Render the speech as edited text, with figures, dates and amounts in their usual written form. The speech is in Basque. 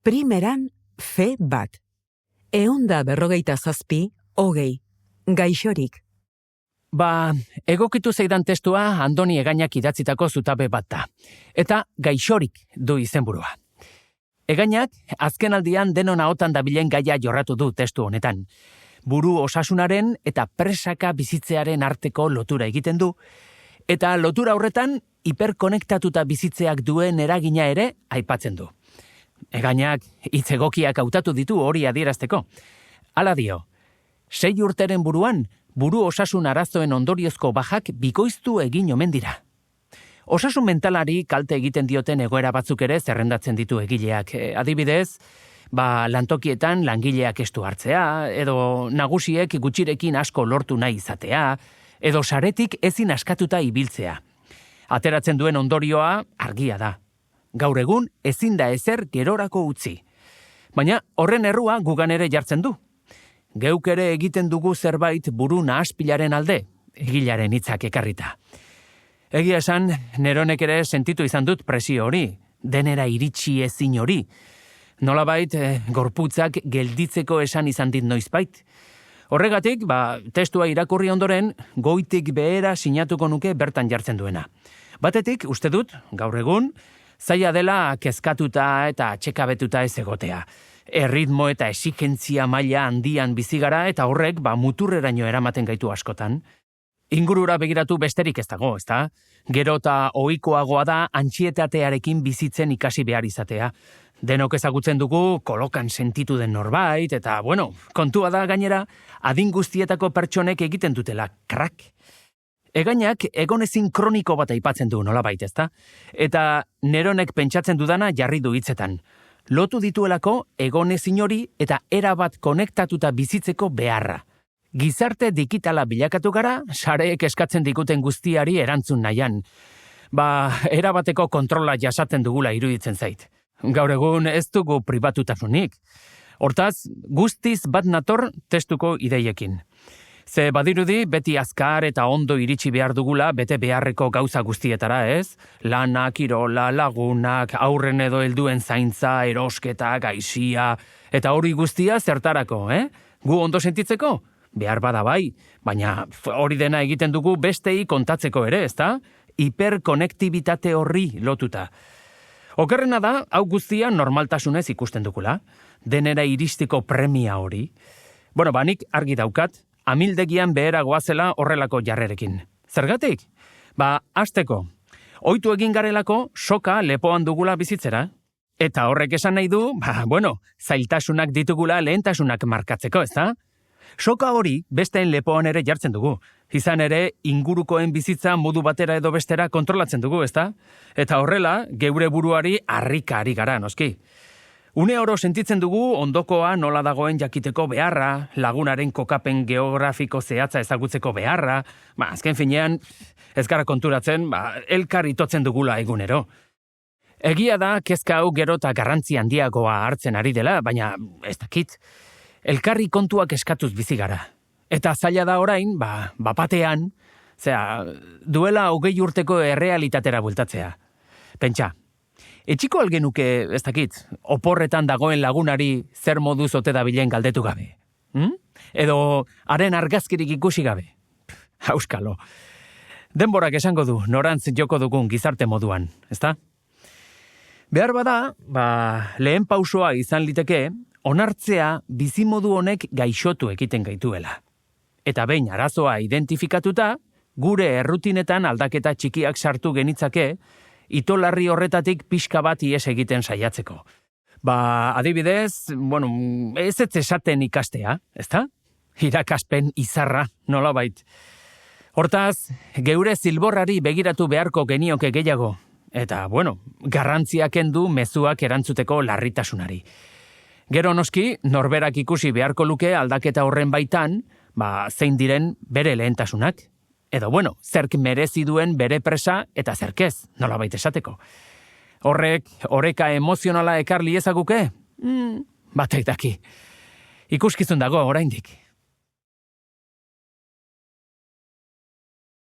Primeran, fe bat. 157, gaixorik. Egokitu zeidan testua Andoni Egainak idatzitako zutabe bat da. Eta gaixorik du izenburua. Egainak azken aldian denon ahotan dabilen gaia jorratu du testu honetan. Buru osasunaren eta presaka bizitzearen arteko lotura egiten du, eta lotura horretan hiperkonektatuta bizitzeak duen eragina ere aipatzen du. Egainak hitz egokiak hautatu ditu hori adierazteko. Hala dio, 6 urteren buruan, buru osasun arazoen ondoriozko bajak bikoiztu egin omen dira. Osasun mentalari kalte egiten dioten egoera batzuk ere zerrendatzen ditu egileak. Adibidez, lantokietan langileak estu hartzea, edo nagusiek gutxirekin asko lortu nahi izatea, edo saretik ezin askatuta ibiltzea. Ateratzen duen ondorioa argia da. Gaur egun ezin da ezer gerorako utzi. Baina horren errua gugan ere jartzen du. Geuk ere egiten dugu zerbait buru nahaspilaren alde, egilaren hitzak ekarrita. Egia esan, neronek ere sentitu izan dut presio hori, denera iritsi ezin hori. Nolabait, gorputzak gelditzeko esan izan dit noizbait. Horregatik, testua irakurri ondoren, goitik behera sinatuko nuke bertan jartzen duena. Batetik, uste dut, gaur egun, zaila dela kezkatuta eta txekabetuta ez egotea. Erritmo eta exigentzia maila handian bizigara eta horrek muturreraino eramaten gaitu askotan. Ingurura begiratu besterik ez dago, ezta? Gero eta ohikoagoa da antsietatearekin bizitzen ikasi behar izatea. Denok ezagutzen dugu kolokan sentitu den norbait, eta, kontua da gainera, adin guztietako pertsonek egiten dutela, krak. Egainak egonezin kroniko bat aipatzen du nolabait, ezta? Eta neronek pentsatzen dudana jarri du hitzetan. Lotu dituelako egonezin hori eta erabat konektatuta bizitzeko beharra. Gizarte digitala bilakatu gara, sareek eskatzen diguten guztiari erantzun nahian. Erabateko kontrola jasaten dugula iruditzen zait. Gaur egun ez dugu pribatutasunik. Hortaz, guztiz bat nator testuko ideiekin. Ze badirudi beti azkar eta ondo iritsi behar dugula bete beharreko gauza guztietara, ez? Lanak, kirola, lagunak, aurren edo helduen zaintza, erosketa, gaixia, eta hori guztia zertarako, Gu ondo sentitzeko? Behar bada bai, baina hori dena egiten dugu bestei kontatzeko ere, ezta? Hiperkonektibitate horri lotuta. Okerrena da, hau guztia normaltasunez ikusten dugula. Denera iristiko premia hori. Nik argi daukat, amildegian behera goazela horrelako jarrerekin. Zergatik? Hasteko. Ohitu egin garelako soka lepoan dugula bizitzera. Eta horrek esan nahi du, zailtasunak ditugula lehentasunak markatzeko, ezta? Soka hori besteen lepoan ere jartzen dugu. Izan ere, ingurukoen bizitza modu batera edo bestera kontrolatzen dugu, ezta? Eta horrela, geure buruari harrika ari gara, noski. Une oro sentitzen dugu ondokoa nola dagoen jakiteko beharra, lagunaren kokapen geografiko zehatza ezagutzeko beharra, azken finean, ez gara konturatzen, elkar itotzen dugula egunero. Egia da, kezka hau gero eta garrantzi handiagoa hartzen ari dela, baina ez dakit. Elkarri kontuak eskatuz bizi gara. Eta zaila da orain, bapatean, duela 20 urteko errealitatera bueltatzea. Pentsa, etxiko algenuke, ez dakit, oporretan dagoen lagunari zer moduz ote dabilen galdetu gabe. Edo haren argazkirik ikusi gabe. Auskalo. Denborak esango du, norantz joko dugun gizarte moduan, ezta? Behar bada, lehen pausoa izan liteke, onartzea bizimodu honek gaixotu egiten gaituela. Eta behin arazoa identifikatuta, gure errutinetan aldaketa txikiak sartu genitzake, itolarri horretatik pixka bat ies egiten saiatzeko. Adibidez, ez esaten ikastea, ezta? Irakaspen izarra, nolabait. Hortaz, geure zilborrari begiratu beharko genioke gehiago. Eta, garrantziak kendu mezuak erantzuteko larritasunari. Gero noski, norberak ikusi beharko luke aldaketa horren baitan, zein diren bere lehentasunak. Edo, zerk merezi duen bere presa eta zerkez, nolabait esateko. Horrek, oreka emozionala ekarli ezaguke? Batek daki. Ikuskizun dago oraindik.